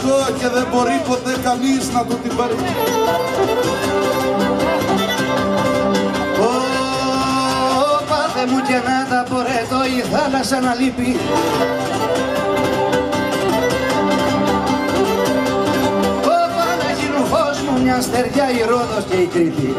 αυτό και δεν μπορεί ποτέ κανείς να του την πάρει. Πάθε μου και να τα πορέτω η θάλασσα να λείπει. Όπα να γίνουν φως μου μια στεριά η Ρόδος και η Κρήτη.